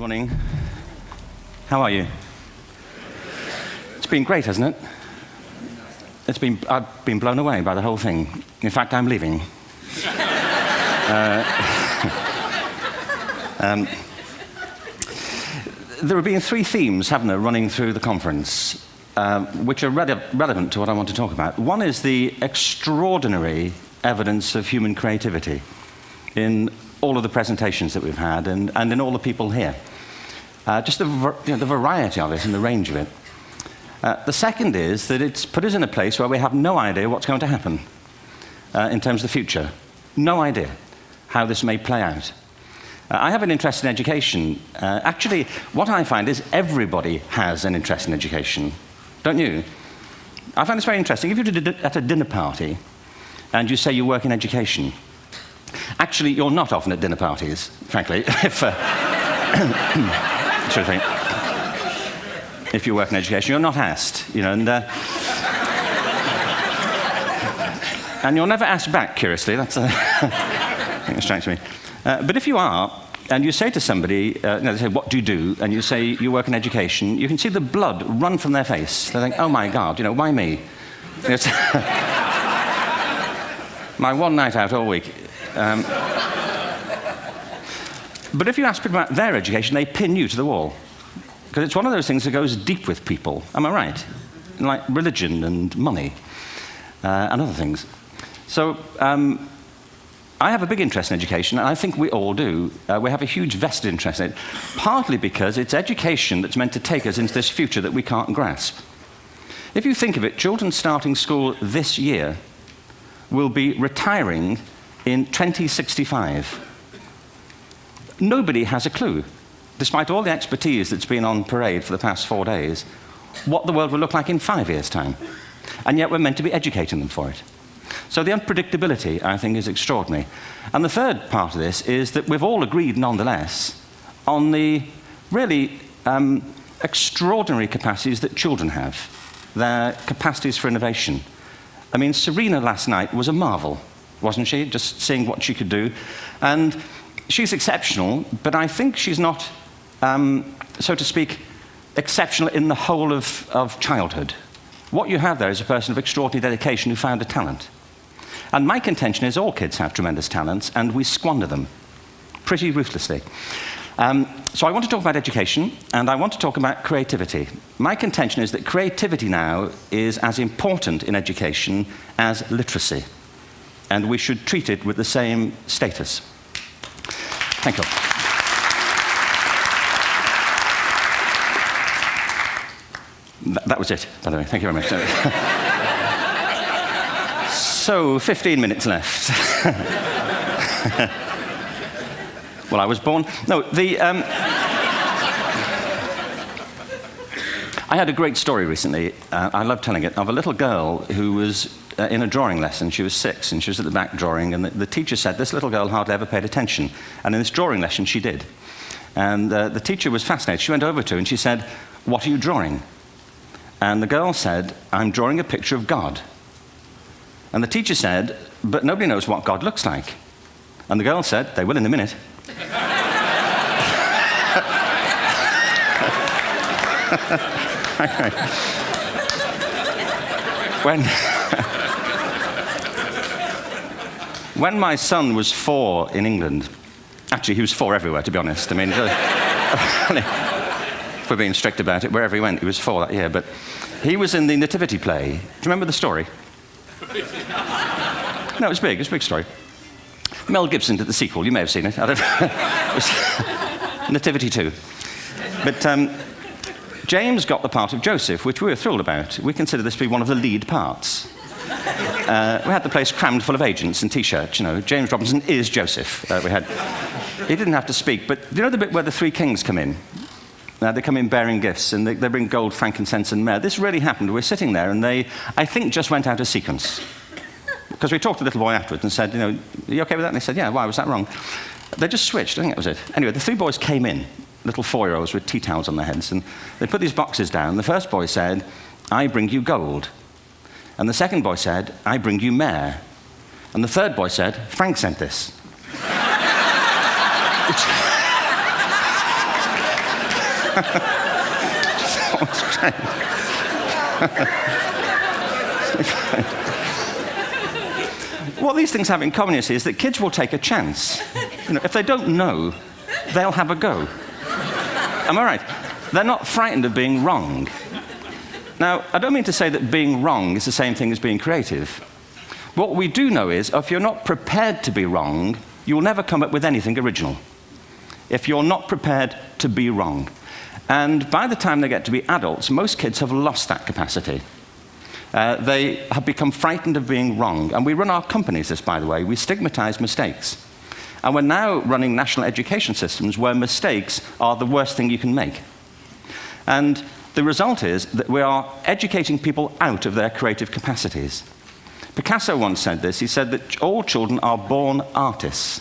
morning. How are you? It's been great, hasn't it? I've been blown away by the whole thing. In fact, I'm leaving. There have been three themes, haven't there, running through the conference, which are relevant to what I want to talk about. One is the extraordinary evidence of human creativity in all of the presentations that we've had and in all the people here. Just the variety of it and the range of it. The second is that it's put us in a place where we have no idea what's going to happen in terms of the future. No idea how this may play out. I have an interest in education. Actually, what I find is everybody has an interest in education. Don't you? I find this very interesting. If you're at a dinner party and you say you work in education, actually, you're not often at dinner parties, frankly, if you work in education. You're not asked, you know, and you're never asked back, curiously. That's I think it strikes me. But if you are, and you say to somebody, they say, what do you do? And you say, you work in education, you can see the blood run from their face. They think, oh my God, you know, why me? It's my one night out all week. But if you ask people about their education, they pin you to the wall. Because it's one of those things that goes deep with people. Am I right? Like religion and money and other things. So I have a big interest in education, and I think we all do. We have a huge vested interest in it, partly because it's education that's meant to take us into this future that we can't grasp. If you think of it, children starting school this year will be retiring in 2065. Nobody has a clue, despite all the expertise that's been on parade for the past 4 days, what the world will look like in 5 years' time. And yet we're meant to be educating them for it. So the unpredictability, I think, is extraordinary. And the third part of this is that we've all agreed, nonetheless, on the really extraordinary capacities that children have, their capacities for innovation. I mean, Serena last night was a marvel, wasn't she? Just seeing what she could do. And she's exceptional, but I think she's not, so to speak, exceptional in the whole of childhood. What you have there is a person of extraordinary dedication who found a talent. And my contention is all kids have tremendous talents, and we squander them pretty ruthlessly. So I want to talk about education, and I want to talk about creativity. My contention is that creativity now is as important in education as literacy, and we should treat it with the same status. Thank you. That was it, by the way. Thank you very much. So, 15 minutes left. Well, I was born... No, I had a great story recently, I love telling it, of a little girl who was in a drawing lesson. She was 6, and she was at the back drawing, and the teacher said this little girl hardly ever paid attention. And in this drawing lesson, she did. And the teacher was fascinated. She went over to her and she said, "What are you drawing?" And the girl said, "I'm drawing a picture of God." And the teacher said, "But nobody knows what God looks like." And the girl said, "They will in a minute." When my son was 4 in England, actually he was 4 everywhere, to be honest. I mean, if we're being strict about it, wherever he went, he was 4 that year. But he was in the Nativity play. Do you remember the story? No, it was big. It was a big story. Mel Gibson did the sequel. You may have seen it. I don't know. It was Nativity 2. But James got the part of Joseph, which we were thrilled about. We consider this to be one of the lead parts. We had the place crammed full of agents and T-shirts, you know. James Robinson is Joseph. He didn't have to speak, but do you know the bit where the 3 kings come in? They come in bearing gifts, and they bring gold, frankincense, and myrrh. This really happened. We're sitting there, and they, I think, just went out of sequence. Because we talked to the little boy afterwards and said, you know, are you okay with that? And they said, yeah, why was that wrong? They just switched. I think that was it. Anyway, the 3 boys came in, little 4-year-olds with tea towels on their heads, and they put these boxes down. The first boy said, "I bring you gold." And the second boy said, "I bring you myrrh." And the third boy said, "Frank sent this." It's great. What these things have in common, you see, is that kids will take a chance. If they don't know, they'll have a go. Am I right? They're not frightened of being wrong. Now, I don't mean to say that being wrong is the same thing as being creative. What we do know is, if you're not prepared to be wrong, you'll never come up with anything original. If you're not prepared to be wrong. And by the time they get to be adults, most kids have lost that capacity. They have become frightened of being wrong. And we run our companies this, by the way. We stigmatize mistakes. And we're now running national education systems where mistakes are the worst thing you can make. And the result is that we are educating people out of their creative capacities. Picasso once said this. He said that all children are born artists.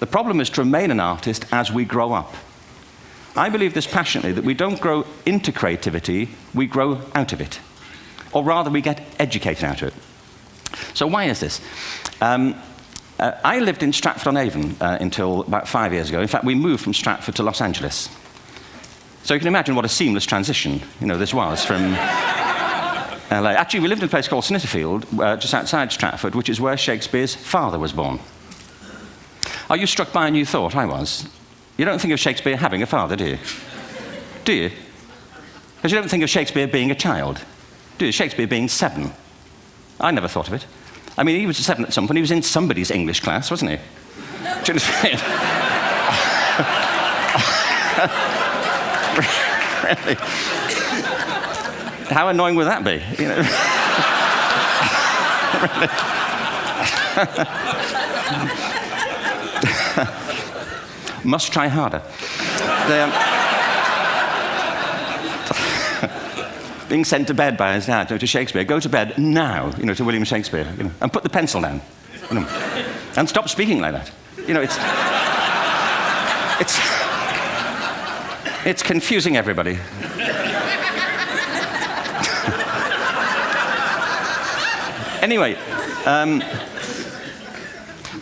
The problem is to remain an artist as we grow up. I believe this passionately, that we don't grow into creativity, we grow out of it. Or rather, we get educated out of it. So why is this? I lived in Stratford-on-Avon until about 5 years ago. In fact, we moved from Stratford to Los Angeles. So you can imagine what a seamless transition this was from LA. Actually, we lived in a place called Snitterfield, just outside Stratford, which is where Shakespeare's father was born. Are you struck by a new thought? I was. You don't think of Shakespeare having a father, do you? Do you? Because you don't think of Shakespeare being a child, do you? Shakespeare being 7. I never thought of it. I mean, he was 7 at some point. He was in somebody's English class, wasn't he? Do you understand? Really? How annoying would that be? Must try harder. Being sent to bed by his dad to Shakespeare. Go to bed now, to William Shakespeare, and put the pencil down, and stop speaking like that. It's confusing everybody. Anyway,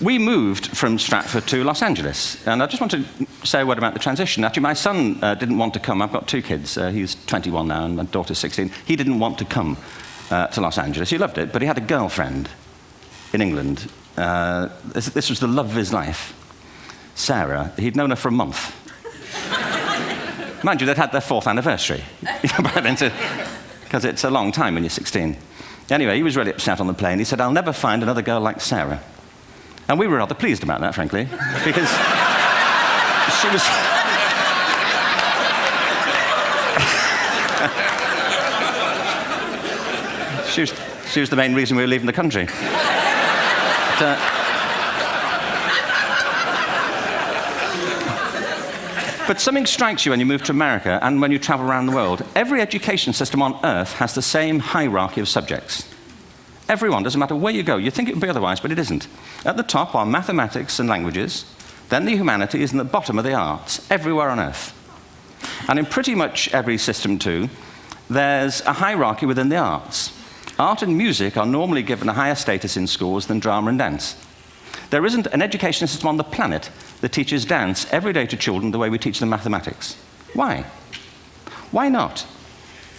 we moved from Stratford to Los Angeles, and I just want to say a word about the transition. Actually, my son didn't want to come. I've got 2 kids. He's 21 now, and my daughter's 16. He didn't want to come to Los Angeles. He loved it, but he had a girlfriend in England. This was the love of his life, Sarah. He'd known her for a month. Mind you, they'd had their 4th anniversary by then, because it's a long time when you're 16. Anyway, he was really upset on the plane. He said, "I'll never find another girl like Sarah." And we were rather pleased about that, frankly, because she was the main reason we were leaving the country. But something strikes you when you move to America and when you travel around the world. Every education system on Earth has the same hierarchy of subjects. Everyone, doesn't matter where you go. You think it would be otherwise, but it isn't. At the top are mathematics and languages, then the humanities, and at the bottom are the arts, everywhere on Earth. And in pretty much every system, too, there's a hierarchy within the arts. Art and music are normally given a higher status in schools than drama and dance. There isn't an education system on the planet that teaches dance every day to children the way we teach them mathematics. Why? Why not?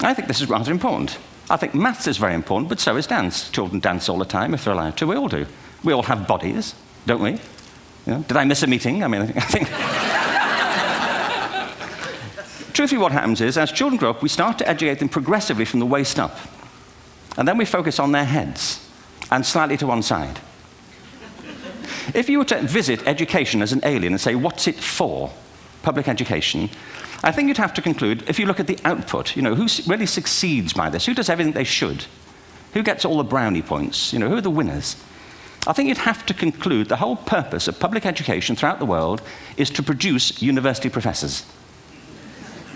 I think this is rather important. I think maths is very important, but so is dance. Children dance all the time if they're allowed to. We all do. We all have bodies, don't we? Did I miss a meeting? I think... Truthfully, what happens is, as children grow up, we start to educate them progressively from the waist up. And then we focus on their heads, and slightly to one side. If you were to visit education as an alien and say, what's it for, public education, I think you'd have to conclude, if you look at the output, who really succeeds by this? Who does everything they should? Who gets all the brownie points? Who are the winners? I think you'd have to conclude the whole purpose of public education throughout the world is to produce university professors.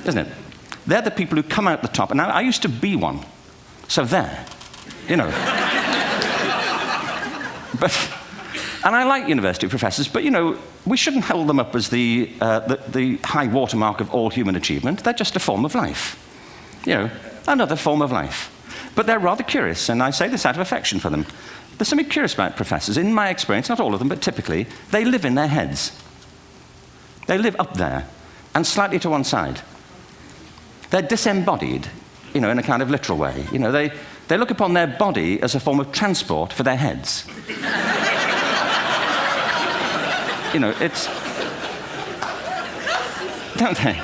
Isn't it? They're the people who come out the top. And I used to be one. So there. And I like university professors, but, we shouldn't hold them up as the high watermark of all human achievement. They're just a form of life. Another form of life. But they're rather curious, and I say this out of affection for them. There's something curious about professors. In my experience, not all of them, but typically, they live in their heads. They live up there, and slightly to one side. They're disembodied, in a kind of literal way. They look upon their body as a form of transport for their heads. It's... Don't they?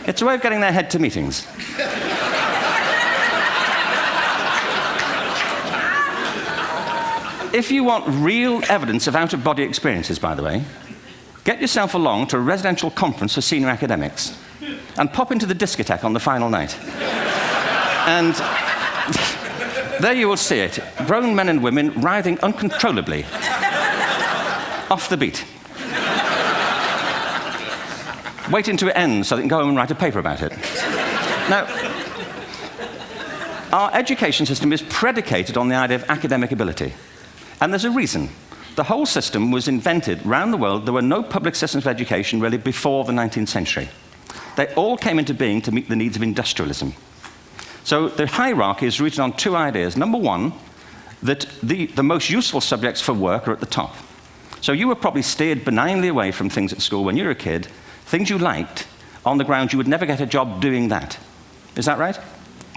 It's a way of getting their head to meetings. If you want real evidence of out-of-body experiences, by the way, get yourself along to a residential conference for senior academics and pop into the discotheque on the final night. And there you will see it. Grown men and women writhing uncontrollably off the beat. Waiting to it ends so they can go home and write a paper about it. Now, our education system is predicated on the idea of academic ability. And there's a reason. The whole system was invented around the world. There were no public systems of education really before the 19th century. They all came into being to meet the needs of industrialism. So the hierarchy is rooted on two ideas. Number one, that the most useful subjects for work are at the top. So you were probably steered benignly away from things at school when you were a kid, things you liked, on the grounds you would never get a job doing that. Is that right?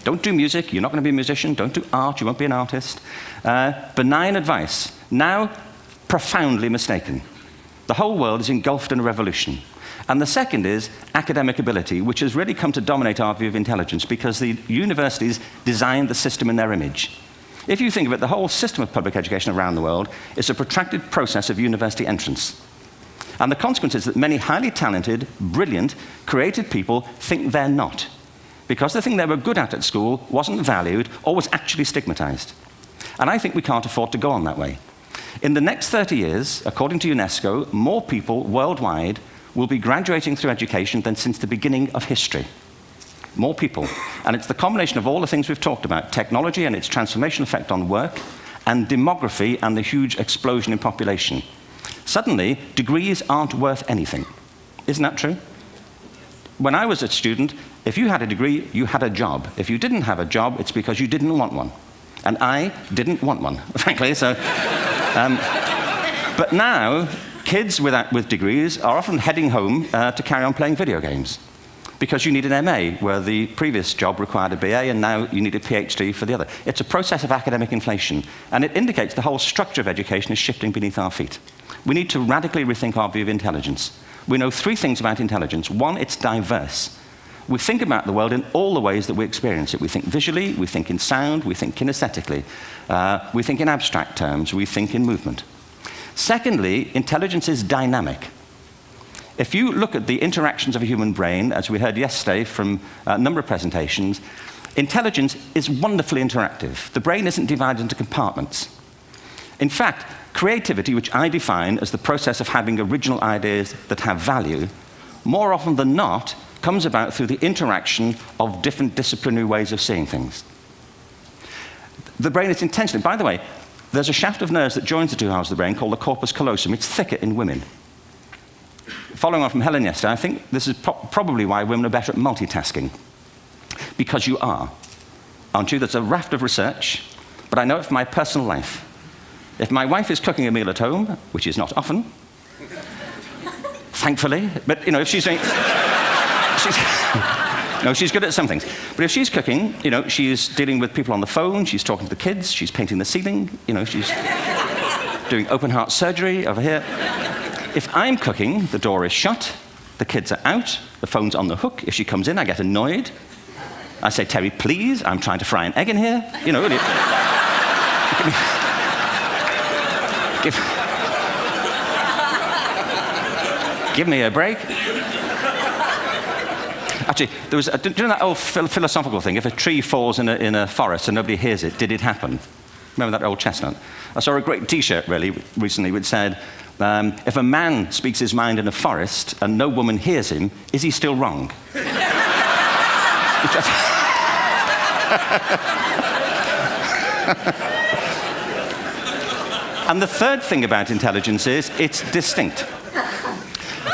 Don't do music, you're not going to be a musician. Don't do art, you won't be an artist. Benign advice, now profoundly mistaken. The whole world is engulfed in a revolution. And the second is academic ability, which has really come to dominate our view of intelligence because the universities designed the system in their image. If you think of it, the whole system of public education around the world is a protracted process of university entrance. And the consequence is that many highly talented, brilliant, creative people think they're not, because the thing they were good at school wasn't valued or was actually stigmatized. And I think we can't afford to go on that way. In the next 30 years, according to UNESCO, more people worldwide will be graduating through education than since the beginning of history. More people. And it's the combination of all the things we've talked about, technology and its transformational effect on work, and demography and the huge explosion in population. Suddenly, degrees aren't worth anything. Isn't that true? When I was a student, if you had a degree, you had a job. If you didn't have a job, it's because you didn't want one. And I didn't want one, frankly. So, but now, kids with degrees are often heading home to carry on playing video games because you need an MA, where the previous job required a BA, and now you need a PhD for the other. It's a process of academic inflation, and it indicates the whole structure of education is shifting beneath our feet. We need to radically rethink our view of intelligence. We know three things about intelligence. One, it's diverse. We think about the world in all the ways that we experience it. We think visually, we think in sound, we think kinesthetically, we think in abstract terms, we think in movement. Secondly, intelligence is dynamic. If you look at the interactions of a human brain, as we heard yesterday from a number of presentations, intelligence is wonderfully interactive. The brain isn't divided into compartments. In fact, creativity, which I define as the process of having original ideas that have value, more often than not, comes about through the interaction of different disciplinary ways of seeing things. The brain is intentionally, by the way, there's a shaft of nerves that joins the two halves of the brain called the corpus callosum. It's thicker in women. Following on from Helen yesterday, I think this is probably why women are better at multitasking. Because you are. Aren't you? There's a raft of research, but I know it from my personal life. If my wife is cooking a meal at home, which is not often, thankfully, but if she's doing... No, she's good at some things. But if she's cooking, she's dealing with people on the phone, she's talking to the kids, she's painting the ceiling, she's doing open heart surgery over here. If I'm cooking, the door is shut, the kids are out, the phone's on the hook. If she comes in, I get annoyed. I say, Terry, please, I'm trying to fry an egg in here. Give me a break. Actually, do you know that old philosophical thing? If a tree falls in a forest and nobody hears it, did it happen? Remember that old chestnut? I saw a great T-shirt recently which said, if a man speaks his mind in a forest and no woman hears him, is he still wrong? And the third thing about intelligence is it's distinct.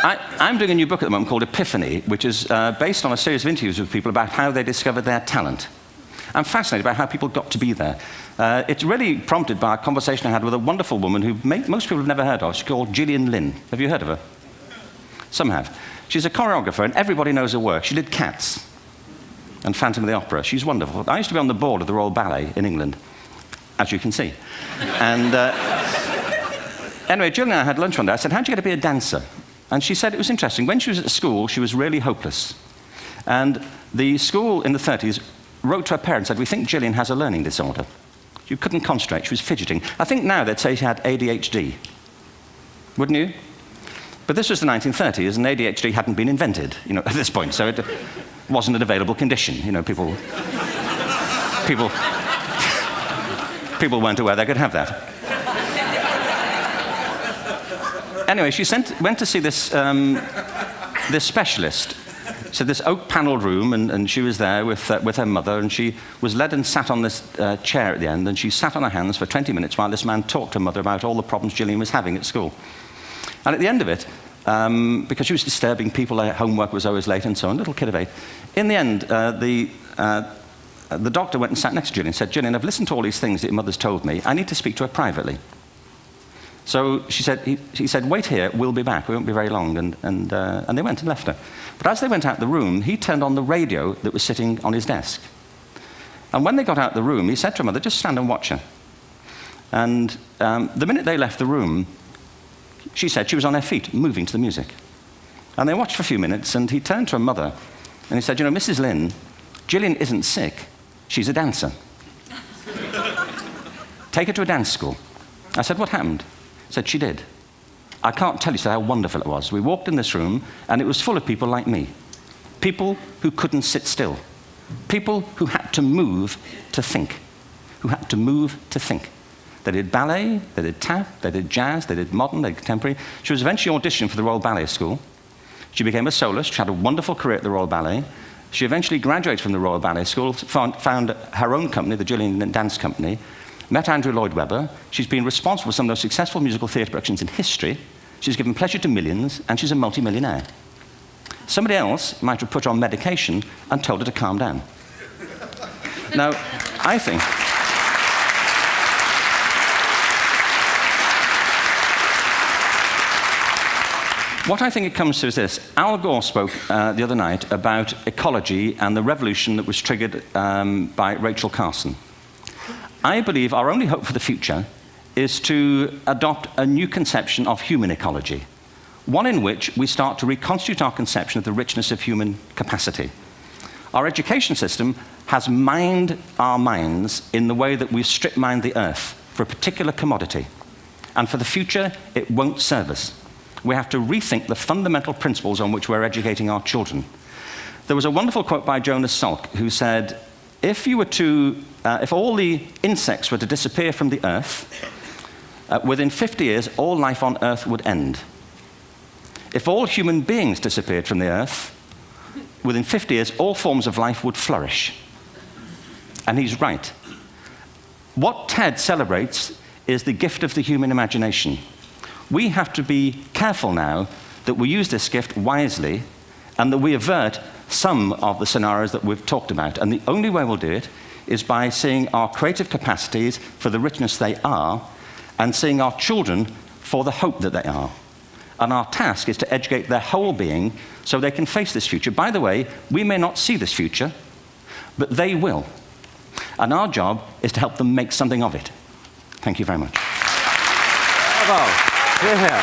I'm doing a new book at the moment called Epiphany, which is based on a series of interviews with people about how they discovered their talent. I'm fascinated by how people got to be there. It's really prompted by a conversation I had with a wonderful woman who most people have never heard of. She's called Gillian Lynn. Have you heard of her? Some have. She's a choreographer, and everybody knows her work. She did Cats. and Phantom of the Opera. She's wonderful. I used to be on the board of the Royal Ballet in England, as you can see. And anyway, Jill and I had lunch one day. I said, how'd you get to be a dancer? And she said it was interesting. When she was at school, she was really hopeless. And the school in the 30s wrote to her parents and said, we think Gillian has a learning disorder. She couldn't concentrate, she was fidgeting. I think now they'd say she had ADHD. Wouldn't you? But this was the 1930s, and ADHD hadn't been invented, at this point, so it wasn't an available condition. People weren't aware they could have that. Anyway, she went to see this specialist. So this oak-panelled room, and she was there with her mother, and she was led and sat on this chair at the end, and she sat on her hands for 20 minutes while this man talked to her mother about all the problems Gillian was having at school. And at the end of it, because she was disturbing people, her homework was always late and so on, little kid of 8, in the end, the doctor went and sat next to Gillian and said, Gillian, I've listened to all these things that your mother's told me. I need to speak to her privately. So he said, wait here, we'll be back. We won't be very long. And they went and left her. But as they went out the room, he turned on the radio that was sitting on his desk. And when they got out the room, he said to her mother, just stand and watch her. And the minute they left the room, she said she was on her feet, moving to the music. And they watched for a few minutes, and he turned to her mother, and he said, Mrs. Lynn, Gillian isn't sick, she's a dancer. Take her to a dance school. I said, what happened? He said, she did. I can't tell you how wonderful it was. We walked in this room, and it was full of people like me. People who couldn't sit still. People who had to move to think. Who had to move to think. They did ballet, they did tap, they did jazz, they did modern, they did contemporary. She was eventually auditioned for the Royal Ballet School. She became a soloist. She had a wonderful career at the Royal Ballet. She eventually graduated from the Royal Ballet School, found her own company, the Gillian Dance Company, met Andrew Lloyd Webber. She's been responsible for some of the most successful musical theatre productions in history. She's given pleasure to millions, and she's a multi-millionaire. Somebody else might have put her on medication and told her to calm down. Now, I think... What I think it comes to is this. Al Gore spoke the other night about ecology and the revolution that was triggered by Rachel Carson. I believe our only hope for the future is to adopt a new conception of human ecology, one in which we start to reconstitute our conception of the richness of human capacity. Our education system has mined our minds in the way that we've strip-mined the earth for a particular commodity, and for the future, it won't serve us. We have to rethink the fundamental principles on which we're educating our children. There was a wonderful quote by Jonas Salk, who said, if all the insects were to disappear from the earth, within 50 years, all life on earth would end. If all human beings disappeared from the earth, within 50 years, all forms of life would flourish. And he's right. What TED celebrates is the gift of the human imagination. We have to be careful now that we use this gift wisely and that we avert some of the scenarios that we've talked about. And the only way we'll do it is by seeing our creative capacities for the richness they are and seeing our children for the hope that they are. And our task is to educate their whole being so they can face this future. By the way, we may not see this future, but they will. And our job is to help them make something of it. Thank you very much. Bravo. Here, here.